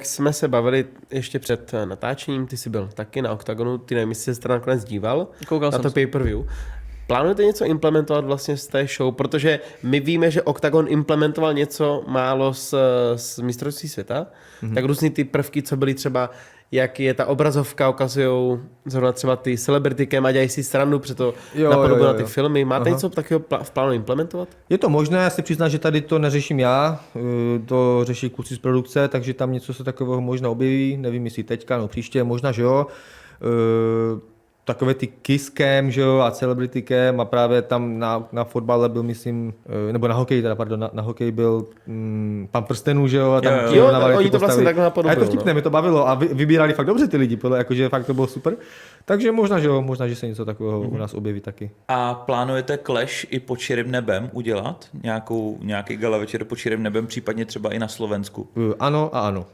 Jak jsme se bavili ještě před natáčením, ty jsi byl taky na Octagonu, ty nevím, jestli jsi nakonec díval Koukal na jsem to pay-per-view. Plánujete něco implementovat vlastně z té show? Protože my víme, že Octagon implementoval něco málo z mistrovství světa, tak různý ty prvky, co byly třeba, jak je ta obrazovka, ukazujou zrovna třeba ty celebrity cam a dělají si srandu, proto napodobu na ty filmy. Máte něco takového v plánu implementovat? Je to možné, já si přiznám, že tady to neřeším já, to řeší kluci z produkce, takže tam něco se takového možná objeví, nevím jestli teďka, no příště, možná, že jo. Takové ty kiss cam, že jo, a celebrity cam a právě tam na fotbale byl, myslím, nebo na hokej, teda, pardon, na hokej byl Pan prstenů, že jo, a tam oni to vlastně takhle napodobují. A je to vtipné, mě to bavilo a vybírali fakt dobře ty lidi, jakože fakt to bylo super. Takže možná, že jo, možná, že se něco takového u nás objeví taky. A plánujete Clash i pod širým nebem udělat? Nějaký gala večer pod širým nebem, případně třeba i na Slovensku? Ano a ano.